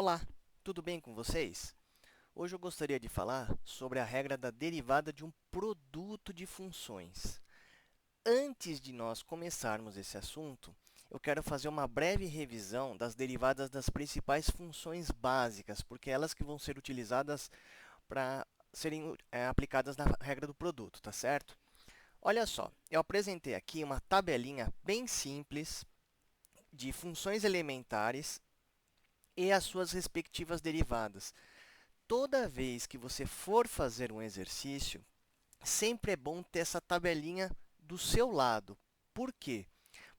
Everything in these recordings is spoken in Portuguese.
Olá, tudo bem com vocês? Hoje eu gostaria de falar sobre a regra da derivada de um produto de funções. Antes de nós começarmos esse assunto, eu quero fazer uma breve revisão das derivadas das principais funções básicas, porque é elas que vão ser utilizadas para serem aplicadas na regra do produto, tá certo? Olha só, eu apresentei aqui uma tabelinha bem simples de funções elementares e as suas respectivas derivadas. Toda vez que você for fazer um exercício, sempre é bom ter essa tabelinha do seu lado. Por quê?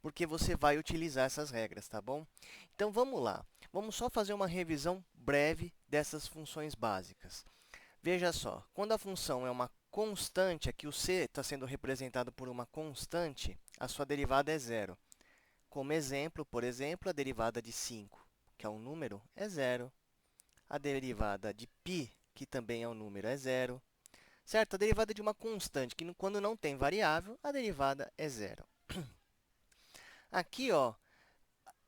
Porque você vai utilizar essas regras, tá bom? Então, vamos lá. Vamos só fazer uma revisão breve dessas funções básicas. Veja só, quando a função é uma constante, aqui o c está sendo representado por uma constante, a sua derivada é zero. Como exemplo, por exemplo, a derivada de 5, que é um número, é zero. A derivada de π, que também é um número, é zero. Certo? A derivada de uma constante, que quando não tem variável, a derivada é zero. Aqui, ó,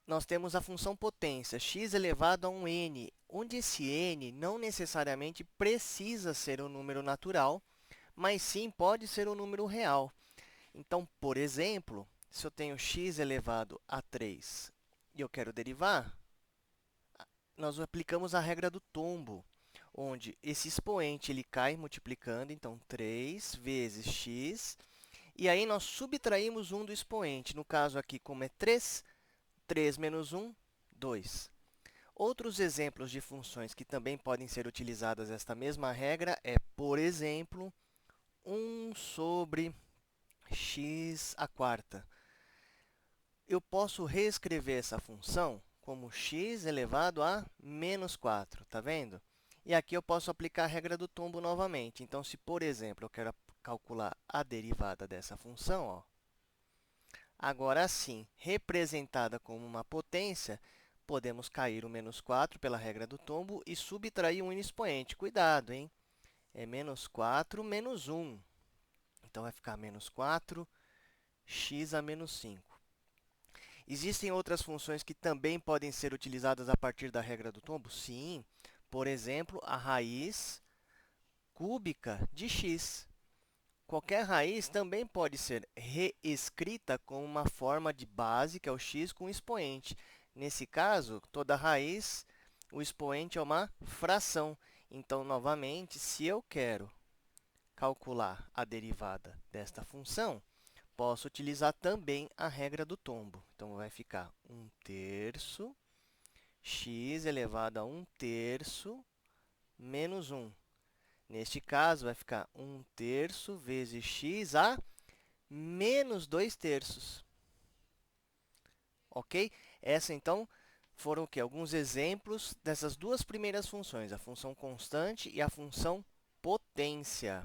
nós temos a função potência, x elevado a um n, onde esse n não necessariamente precisa ser um número natural, mas sim pode ser um número real. Então, por exemplo, se eu tenho x elevado a 3 e eu quero derivar, nós aplicamos a regra do tombo, onde esse expoente ele cai multiplicando, então 3 vezes x, e aí nós subtraímos 1 do expoente. No caso aqui, como é 3, 3 menos 1, 2. Outros exemplos de funções que também podem ser utilizadas esta mesma regra é, por exemplo, 1 sobre x à quarta. Eu posso reescrever essa função como x elevado a menos 4, tá vendo? E aqui eu posso aplicar a regra do tombo novamente. Então, se, por exemplo, eu quero calcular a derivada dessa função, ó, agora sim, representada como uma potência, podemos cair o menos 4 pela regra do tombo e subtrair um expoente. Cuidado, hein? É menos 4 menos 1. Então, vai ficar menos 4, x a menos 5. Existem outras funções que também podem ser utilizadas a partir da regra do tombo? Sim. Por exemplo, a raiz cúbica de x. Qualquer raiz também pode ser reescrita como uma forma de base, que é o x com expoente. Nesse caso, toda raiz, o expoente é uma fração. Então, novamente, se eu quero calcular a derivada desta função, posso utilizar também a regra do tombo. Então, vai ficar 1/3 x elevado a 1/3 menos 1. Neste caso, vai ficar 1/3 vezes x a menos 2/3. Ok? Essa, então, foram o quê? Alguns exemplos dessas duas primeiras funções, a função constante e a função potência.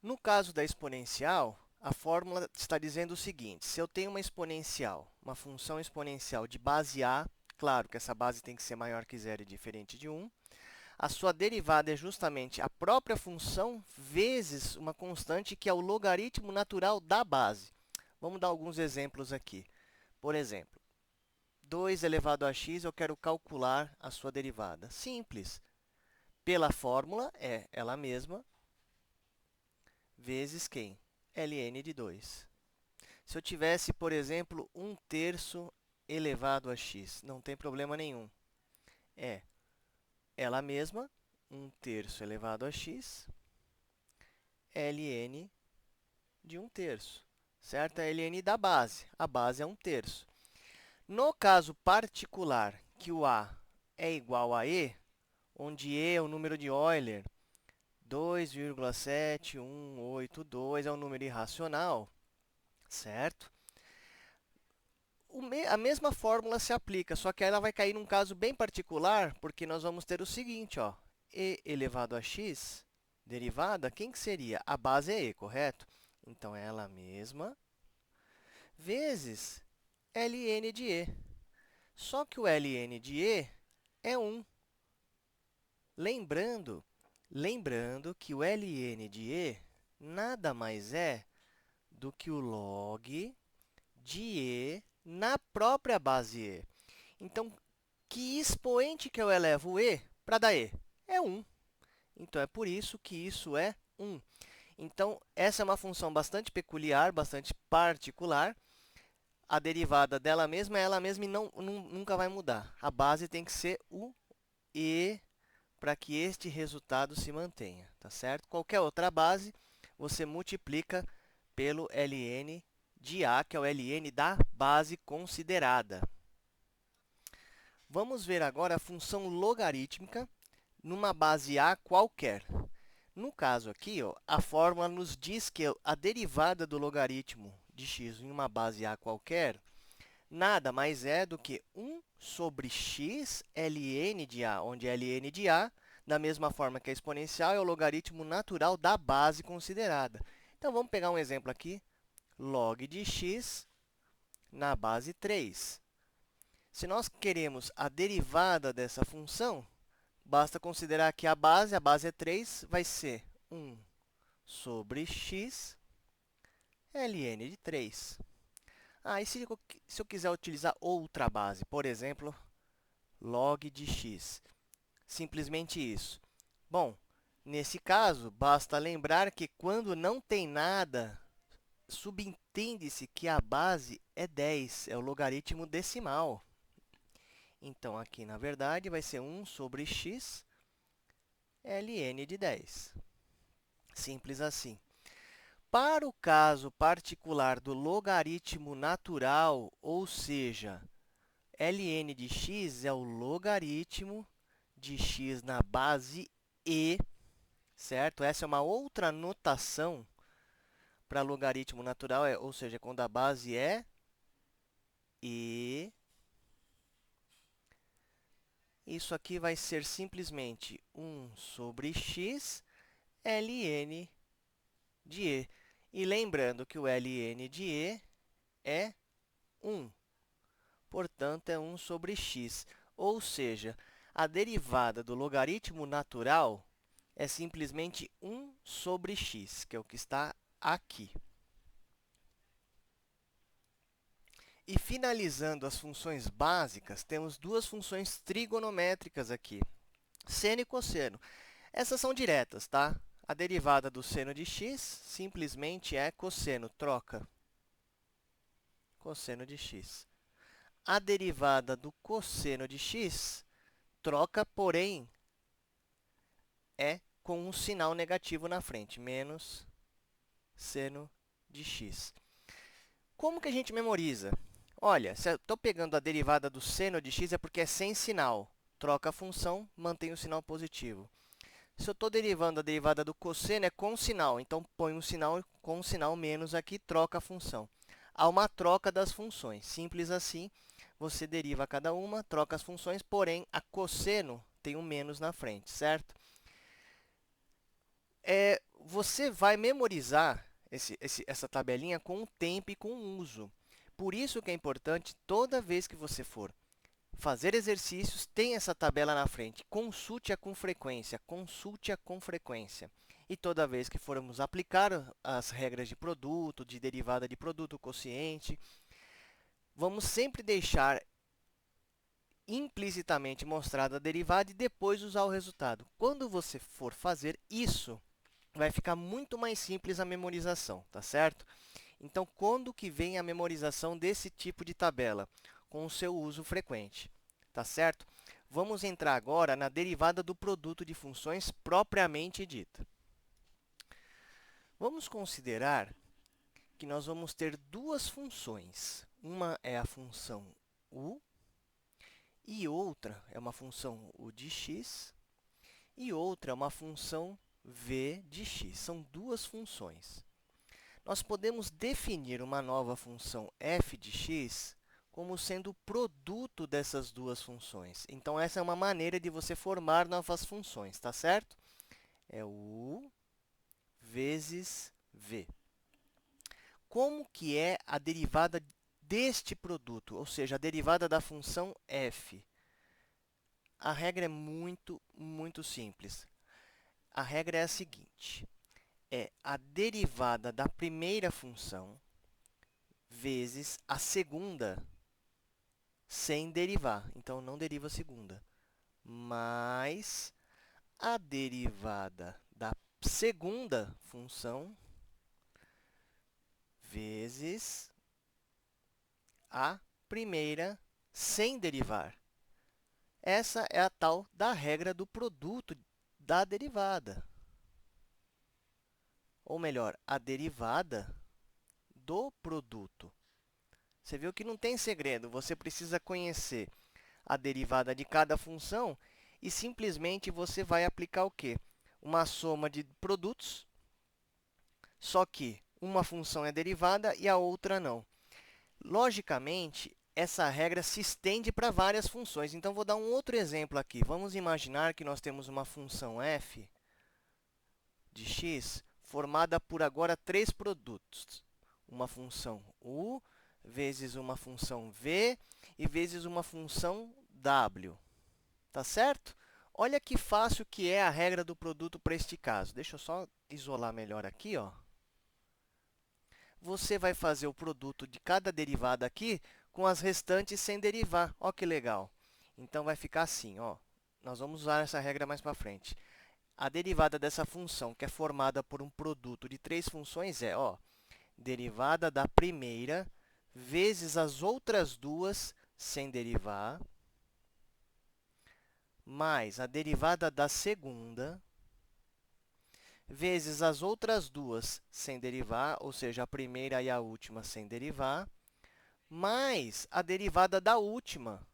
No caso da exponencial, a fórmula está dizendo o seguinte: se eu tenho uma exponencial, uma função exponencial de base a, claro que essa base tem que ser maior que zero e diferente de 1, a sua derivada é justamente a própria função vezes uma constante que é o logaritmo natural da base. Vamos dar alguns exemplos aqui. Por exemplo, 2 elevado a x, eu quero calcular a sua derivada. Simples. Pela fórmula, é ela mesma, vezes quem? ln de 2. Se eu tivesse, por exemplo, 1/3 elevado a x, não tem problema nenhum. É ela mesma, 1/3 elevado a x, ln de 1/3, certo? É ln da base. A base é 1/3. No caso particular, que o a é igual a e, onde e é o número de Euler, 2,7182 é um número irracional, certo? A mesma fórmula se aplica, só que ela vai cair num caso bem particular, porque nós vamos ter o seguinte, ó, e elevado a x, derivada, quem que seria? A base é e, correto? Então, é ela mesma vezes ln de e. Só que o ln de e é 1. Lembrando, lembrando que o ln de e nada mais é do que o log de e na própria base e. Então, Que expoente que eu elevo e para dar e? É 1. Então, é por isso que isso é 1. Então, essa é uma função bastante peculiar, bastante particular. A derivada dela mesma é ela mesma e nunca vai mudar. A base tem que ser o e para que este resultado se mantenha, tá certo? Qualquer outra base, você multiplica pelo ln de a, que é o ln da base considerada. Vamos ver agora a função logarítmica numa base a qualquer. No caso aqui, ó, a fórmula nos diz que a derivada do logaritmo de x em uma base a qualquer nada mais é do que 1 sobre x ln de a, onde ln de a, da mesma forma que a exponencial, é o logaritmo natural da base considerada. Então, vamos pegar um exemplo aqui, log de x na base 3. Se nós queremos a derivada dessa função, basta considerar que a base é 3, vai ser 1 sobre x ln de 3. E se eu quiser utilizar outra base, por exemplo, log de x, simplesmente isso. Bom, nesse caso, basta lembrar que quando não tem nada, subentende-se que a base é 10, é o logaritmo decimal. Então, aqui, na verdade, vai ser 1 sobre x ln de 10. Simples assim. Para o caso particular do logaritmo natural, ou seja, ln de x é o logaritmo de x na base e, certo? Essa é uma outra notação para logaritmo natural, ou seja, quando a base é e, isso aqui vai ser simplesmente 1 sobre x ln de e. E lembrando que o ln de e é 1. Portanto, é 1 sobre x. Ou seja, a derivada do logaritmo natural é simplesmente 1 sobre x, que é o que está aqui. E finalizando as funções básicas, temos duas funções trigonométricas aqui, seno e cosseno. Essas são diretas, tá? A derivada do seno de x simplesmente é cosseno, troca cosseno de x. A derivada do cosseno de x troca, porém, é com um sinal negativo na frente, menos seno de x. Como que a gente memoriza? Olha, se eu estou pegando a derivada do seno de x, é porque é sem sinal. Troca a função, mantém o sinal positivo. Se eu estou derivando a derivada do cosseno, é com sinal. Então, põe um sinal com um sinal menos aqui, troca a função. Há uma troca das funções. Simples assim, você deriva cada uma, troca as funções, porém, a cosseno tem um menos na frente, certo? Você vai memorizar essa tabelinha com o tempo e com o uso. Por isso que é importante, toda vez que você for fazer exercícios, tem essa tabela na frente. Consulte-a com frequência, consulte-a com frequência. E toda vez que formos aplicar as regras de produto, de derivada de produto, quociente, vamos sempre deixar implicitamente mostrada a derivada e depois usar o resultado. Quando você for fazer isso, vai ficar muito mais simples a memorização, tá certo? Então, quando que vem a memorização desse tipo de tabela? Com o seu uso frequente, tá certo? Vamos entrar agora na derivada do produto de funções propriamente dita. Vamos considerar que nós vamos ter duas funções. Uma é a função u e outra é uma função u de x e outra é uma função v de x. São duas funções. Nós podemos definir uma nova função f de x como sendo o produto dessas duas funções. Então, essa é uma maneira de você formar novas funções, tá certo? É u vezes v. Como que é a derivada deste produto, ou seja, a derivada da função f? A regra é muito simples. A regra é a seguinte: é a derivada da primeira função vezes a segunda sem derivar. Então, não deriva a segunda. Mais a derivada da segunda função vezes a primeira sem derivar. Essa é a tal da regra do produto da derivada. Ou melhor, a derivada do produto. Você viu que não tem segredo, você precisa conhecer a derivada de cada função e simplesmente você vai aplicar o quê? Uma soma de produtos, só que uma função é derivada e a outra não. Logicamente, essa regra se estende para várias funções. Então, vou dar um outro exemplo aqui. Vamos imaginar que nós temos uma função f de x formada por agora três produtos. Uma função u vezes uma função v e vezes uma função w. Tá certo? Olha que fácil que é a regra do produto para este caso. Deixa eu só isolar melhor aqui, ó. Você vai fazer o produto de cada derivada aqui com as restantes sem derivar. Olha que legal. Então, vai ficar assim, ó. Nós vamos usar essa regra mais para frente. A derivada dessa função, que é formada por um produto de três funções, é, ó, derivada da primeira vezes as outras duas sem derivar, mais a derivada da segunda, vezes as outras duas sem derivar, ou seja, a primeira e a última sem derivar, mais a derivada da última,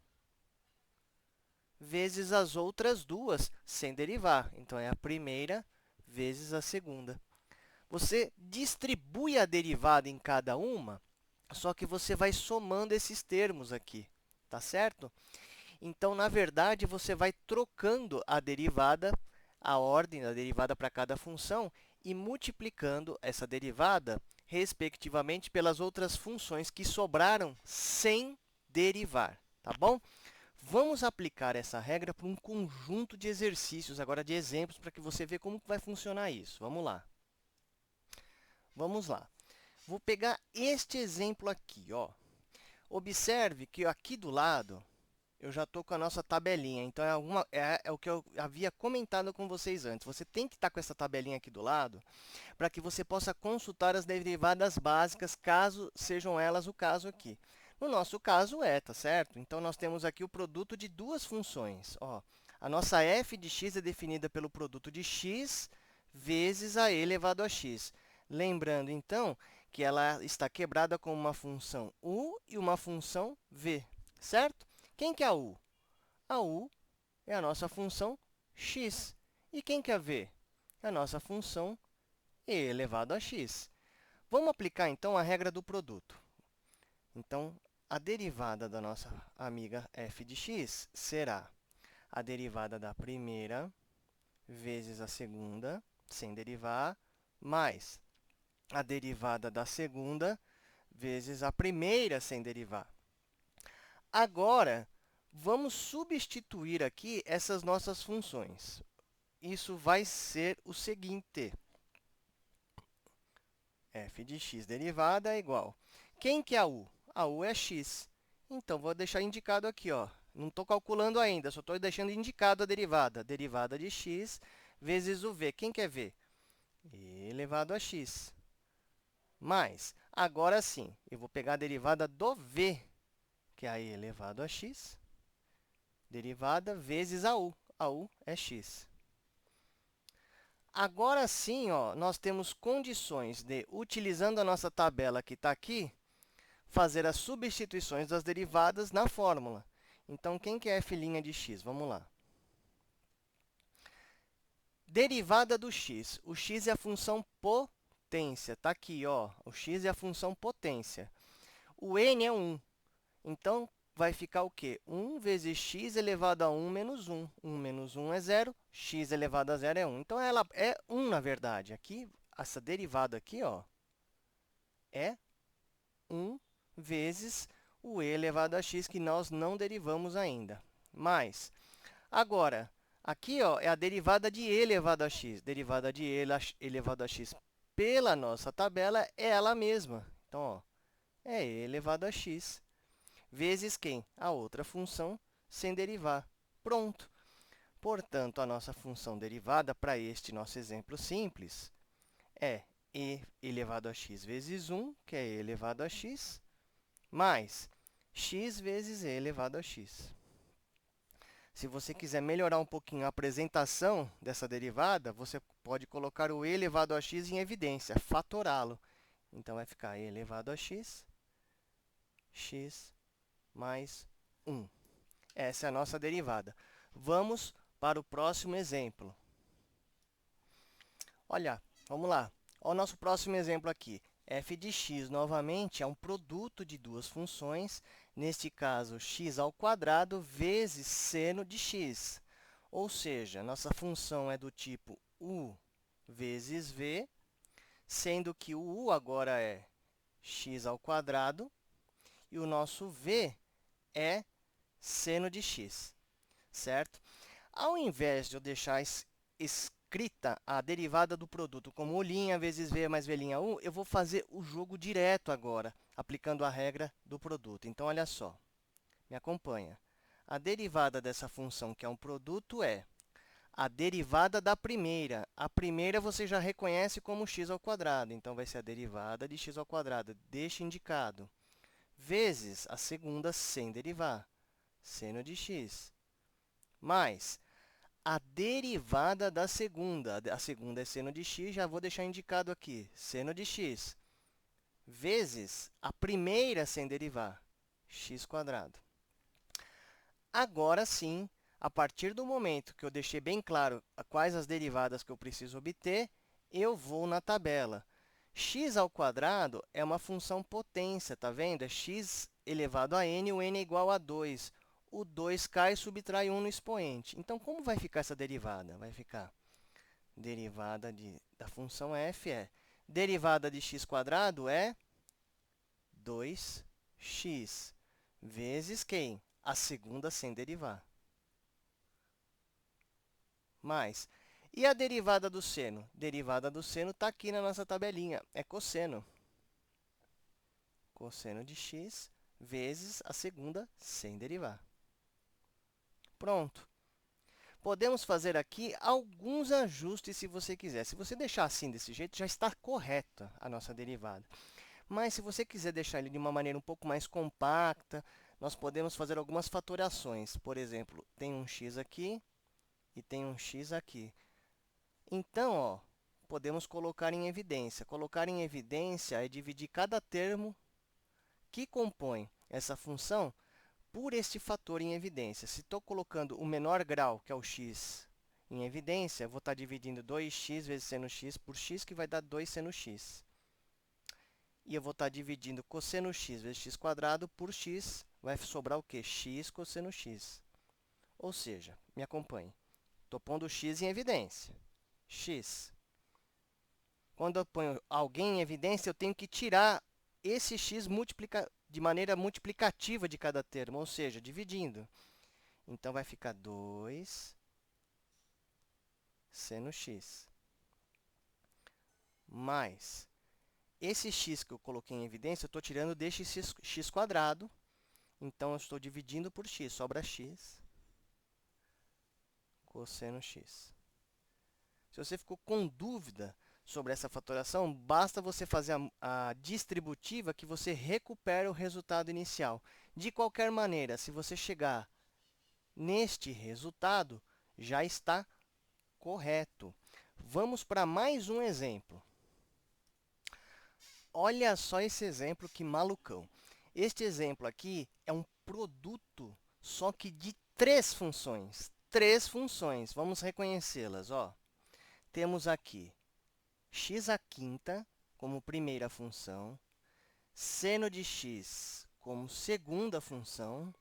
vezes as outras duas sem derivar. Então, é a primeira vezes a segunda. Você distribui a derivada em cada uma, só que você vai somando esses termos aqui, tá certo? Então, na verdade, você vai trocando a derivada, a ordem da derivada para cada função e multiplicando essa derivada, respectivamente, pelas outras funções que sobraram sem derivar, tá bom? Vamos aplicar essa regra para um conjunto de exercícios, agora de exemplos, para que você veja como vai funcionar isso. Vamos lá. Vamos lá. Vou pegar este exemplo aqui, ó. Observe que aqui do lado eu já estou com a nossa tabelinha. Então, é o que eu havia comentado com vocês antes. Você tem que estar com essa tabelinha aqui do lado para que você possa consultar as derivadas básicas, caso sejam elas o caso aqui. No nosso caso, tá certo? Então, nós temos aqui o produto de duas funções. Ó, a nossa f de x é definida pelo produto de x vezes a e elevado a x. Lembrando, então, que ela está quebrada com uma função u e uma função v, certo? Quem que é a u? A u é a nossa função x. E quem que é a v? É a nossa função e elevado a x. Vamos aplicar, então, a regra do produto. Então, a derivada da nossa amiga f de x será a derivada da primeira vezes a segunda, sem derivar, mais a derivada da segunda vezes a primeira sem derivar. Agora, vamos substituir aqui essas nossas funções. Isso vai ser o seguinte. F de x derivada é igual. Quem que é a u? A u é x. Então, vou deixar indicado aqui, ó. Não estou calculando ainda, só estou deixando indicado a derivada. Derivada de x vezes o v. Quem que é v? E elevado a x. Mais, agora sim, eu vou pegar a derivada do v, que é a e elevado a x, derivada vezes a u. A u é x. Agora sim, ó, nós temos condições de, utilizando a nossa tabela que está aqui, fazer as substituições das derivadas na fórmula. Então, quem que é f' de x? Vamos lá. Derivada do x. O x é a função potência. Está aqui, ó. O x é a função potência. O n é 1. Então, vai ficar o quê? 1 vezes x elevado a 1 menos 1. 1 menos 1 é 0. X elevado a 0 é 1. Então, ela é 1, na verdade. Aqui, essa derivada aqui, ó, é 1 vezes o e elevado a x, que nós não derivamos ainda. Mas, agora, aqui, ó, é a derivada de e elevado a x. Derivada de e elevado a x pela nossa tabela é ela mesma. Então, ó, é e elevado a x vezes quem? A outra função sem derivar. Pronto! Portanto, a nossa função derivada para este nosso exemplo simples é e elevado a x vezes 1, que é e elevado a x, mais x vezes e elevado a x. Se você quiser melhorar um pouquinho a apresentação dessa derivada, você pode colocar o e elevado a x em evidência, fatorá-lo. Então, vai ficar e elevado a x, x mais 1. Essa é a nossa derivada. Vamos para o próximo exemplo. Olha, vamos lá. Olha o nosso próximo exemplo aqui. F de x, novamente, é um produto de duas funções, neste caso, x ao quadrado vezes seno de x. Ou seja, nossa função é do tipo u vezes v, sendo que o u agora é x ao quadrado e o nosso v é seno de x, certo? Ao invés de eu deixar escrita a derivada do produto como u' vezes v mais v'1, eu vou fazer o jogo direto agora, aplicando a regra do produto. Então, olha só, me acompanha. A derivada dessa função, que é um produto, é a derivada da primeira. A primeira você já reconhece como x ao quadrado, então vai ser a derivada de x ao quadrado, deixa indicado, vezes a segunda sem derivar, seno de x, mais a derivada da segunda. A segunda é seno de x, já vou deixar indicado aqui, seno de x, vezes a primeira sem derivar, x². Agora sim, a partir do momento que eu deixei bem claro quais as derivadas que eu preciso obter, eu vou na tabela. X ao quadrado é uma função potência, tá vendo? É x elevado a n, o n é igual a 2. O 2 cai e subtrai 1 no expoente. Então, como vai ficar essa derivada? Vai ficar derivada da função f é derivada de x² é 2x vezes quem? A segunda sem derivar. Mais. E a derivada do seno? Derivada do seno está aqui na nossa tabelinha. É cosseno. Cosseno de x vezes a segunda sem derivar. Pronto. Podemos fazer aqui alguns ajustes se você quiser. Se você deixar assim, desse jeito, já está correta a nossa derivada. Mas, se você quiser deixar ele de uma maneira um pouco mais compacta, nós podemos fazer algumas fatorações. Por exemplo, tem um x aqui e tem um x aqui. Então, ó, podemos colocar em evidência. Colocar em evidência é dividir cada termo que compõe essa função por este fator em evidência. Se estou colocando o menor grau, que é o x, em evidência, vou estar dividindo 2x vezes seno x por x, que vai dar 2 seno x. E eu vou estar dividindo cosseno x vezes x² por x, vai sobrar o quê? X cosseno x. Ou seja, me acompanhe. Estou pondo x em evidência. X. Quando eu ponho alguém em evidência, eu tenho que tirar esse x de maneira multiplicativa de cada termo, ou seja, dividindo. Então, vai ficar 2 seno x mais esse x que eu coloquei em evidência, eu estou tirando deste x². Então, eu estou dividindo por x, sobra x cosseno x. Se você ficou com dúvida sobre essa fatoração, basta você fazer a distributiva que você recupera o resultado inicial. De qualquer maneira, se você chegar neste resultado, já está correto. Vamos para mais um exemplo. Olha só esse exemplo, que malucão. Este exemplo aqui é um produto, só que de três funções. Três funções, vamos reconhecê-las. Temos aqui x² como primeira função, seno de x como segunda função,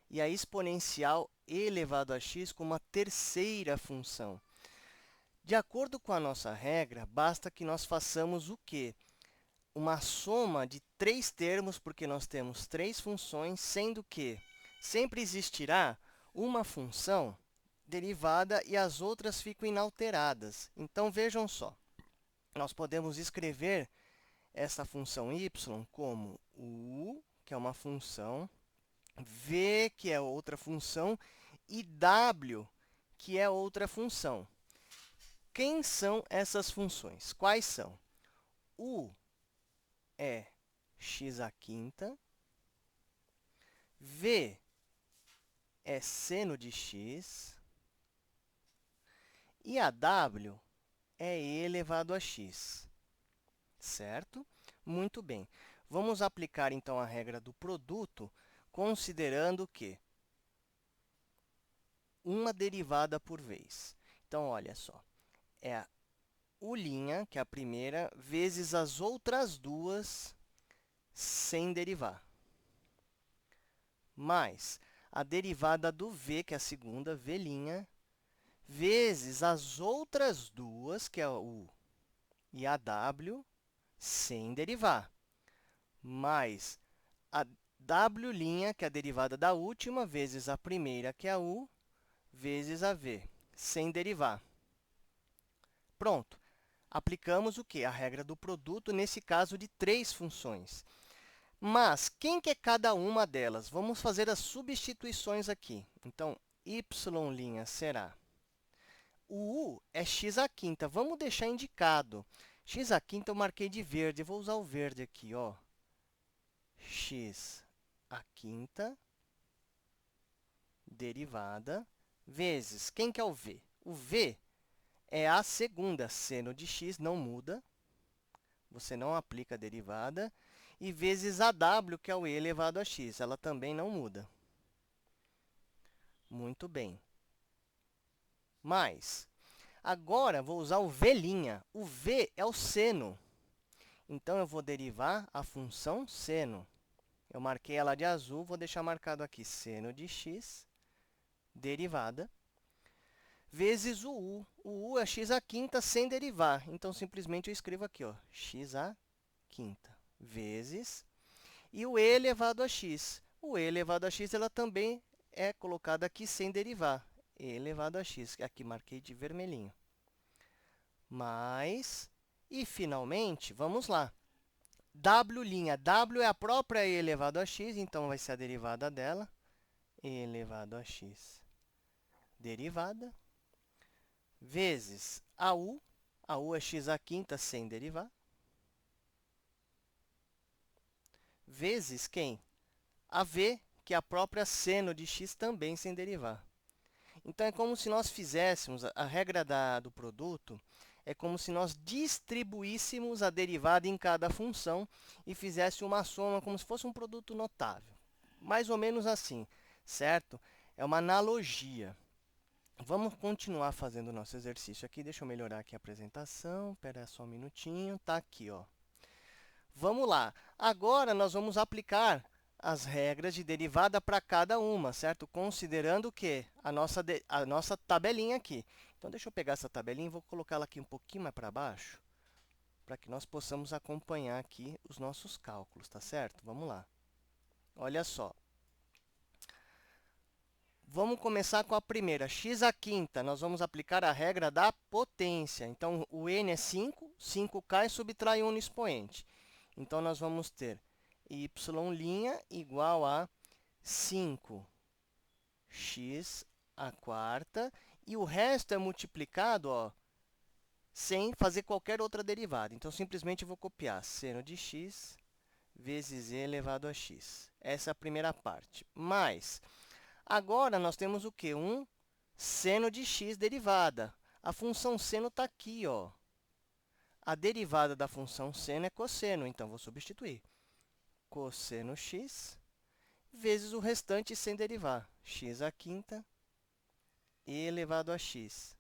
e a exponencial e elevado a x como a terceira função. De acordo com a nossa regra, basta que nós façamos o quê? Uma soma de três termos, porque nós temos três funções, sendo que sempre existirá uma função derivada e as outras ficam inalteradas. Então, vejam só. Nós podemos escrever essa função y como u, que é uma função v, que é outra função, e w, que é outra função. Quem são essas funções? Quais são? U é x à quinta, v é seno de x, e a w é e elevado a x, certo? Muito bem. Vamos aplicar, então, a regra do produto, considerando que uma derivada por vez. Então, olha só, é a U', que é a primeira, vezes as outras duas sem derivar, mais a derivada do v, que é a segunda, v', vezes as outras duas, que é a u e a w, sem derivar, mais a w', que é a derivada da última, vezes a primeira, que é a u, vezes a v, sem derivar. Pronto. Aplicamos o quê? A regra do produto, nesse caso, de 3 funções. Mas, quem que é cada uma delas? Vamos fazer as substituições aqui. Então, y' será... O u é x à quinta. Vamos deixar indicado. X à quinta eu marquei de verde. Eu vou usar o verde aqui, ó. X à quinta, derivada, vezes... Quem que é o v? O v é a segunda. Seno de x não muda. Você não aplica a derivada. E vezes a w, que é o e elevado a x. Ela também não muda. Muito bem. Mas, agora, vou usar o v'. O v é o seno. Então, eu vou derivar a função seno. Eu marquei ela de azul, vou deixar marcado aqui seno de x, derivada, vezes o u. O u é x à quinta sem derivar. Então, simplesmente, eu escrevo aqui, ó, x à quinta, vezes... E o e elevado a x. O e elevado a x ela também é colocada aqui sem derivar. E elevado a x, que aqui marquei de vermelhinho. Mais, e finalmente, vamos lá. W'. W é a própria e elevado a x, então vai ser a derivada dela. E elevado a x, derivada, vezes a u. A u é x à quinta sem derivar. Vezes quem? A v, que é a própria seno de x também sem derivar. Então, é como se nós fizéssemos, a regra do produto, é como se nós distribuíssemos a derivada em cada função e fizesse uma soma como se fosse um produto notável. Mais ou menos assim, certo? É uma analogia. Vamos continuar fazendo o nosso exercício aqui. Deixa eu melhorar aqui a apresentação. Espera só um minutinho. Está aqui, ó. Vamos lá. Agora, nós vamos aplicar as regras de derivada para cada uma, certo? Considerando o quê? A nossa tabelinha aqui. Então, deixa eu pegar essa tabelinha e vou colocar ela aqui um pouquinho mais para baixo, para que nós possamos acompanhar aqui os nossos cálculos, tá certo? Vamos lá. Olha só. Vamos começar com a primeira, x à quinta. Nós vamos aplicar a regra da potência. Então, o n é 5, 5 cai e subtrai 1 no expoente. Então, nós vamos ter y' igual a 5x à quarta. E o resto é multiplicado, ó, sem fazer qualquer outra derivada. Então, simplesmente eu vou copiar seno de x vezes e elevado a x. Essa é a primeira parte. Mais, agora, nós temos o quê? Um seno de x derivada. A função seno está aqui, ó. A derivada da função seno é cosseno, então vou substituir. Cosseno x vezes o restante sem derivar, x à quinta e elevado a x.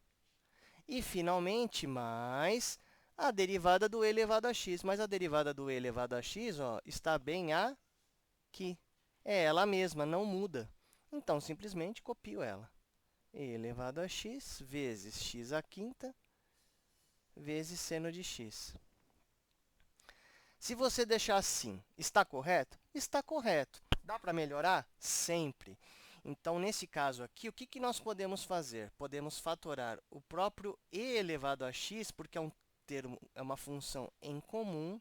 E, finalmente, mais a derivada do e elevado a x. Mas a derivada do e elevado a x, ó, está bem aqui. É ela mesma, não muda. Então, simplesmente copio ela. E elevado a x vezes x à quinta vezes seno de x. Se você deixar assim, está correto? Está correto. Dá para melhorar? Sempre. Então, nesse caso aqui, o que nós podemos fazer? Podemos fatorar o próprio e elevado a x, porque é uma função em comum.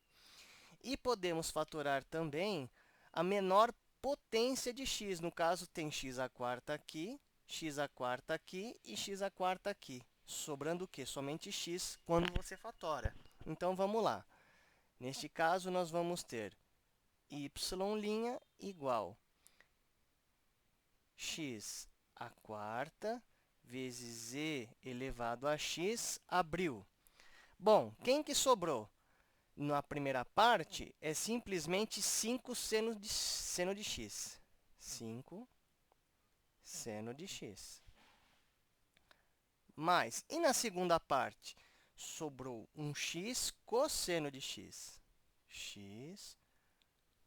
E podemos fatorar também a menor potência potência de x. No caso, tem x à quarta aqui, x à quarta aqui e x à quarta aqui. Sobrando o quê? Somente x quando você fatora. Então, vamos lá. Neste caso, nós vamos ter y' igual x à quarta vezes z elevado a x, abriu. Bom, quem que sobrou? Na primeira parte, é simplesmente 5 seno de x. 5 seno de x. Mais, e na segunda parte? Sobrou um x cosseno de x. X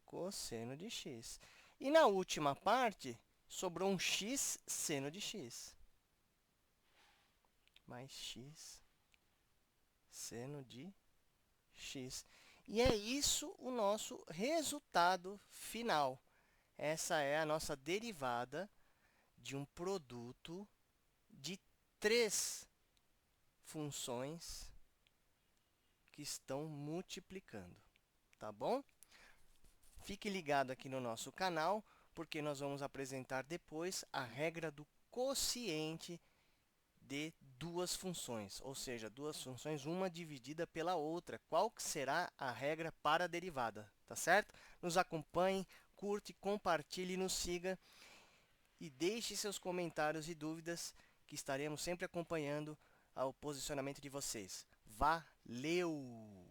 cosseno de x. E na última parte, sobrou um x seno de x. Mais x seno de x. E é isso o nosso resultado final. Essa é a nossa derivada de um produto de 3 funções que estão multiplicando. Tá bom? Fique ligado aqui no nosso canal, porque nós vamos apresentar depois a regra do quociente de duas funções, ou seja, duas funções, uma dividida pela outra. Qual que será a regra para a derivada, tá certo? Nos acompanhe, curte, compartilhe, nos siga e deixe seus comentários e dúvidas, que estaremos sempre acompanhando o posicionamento de vocês. Valeu!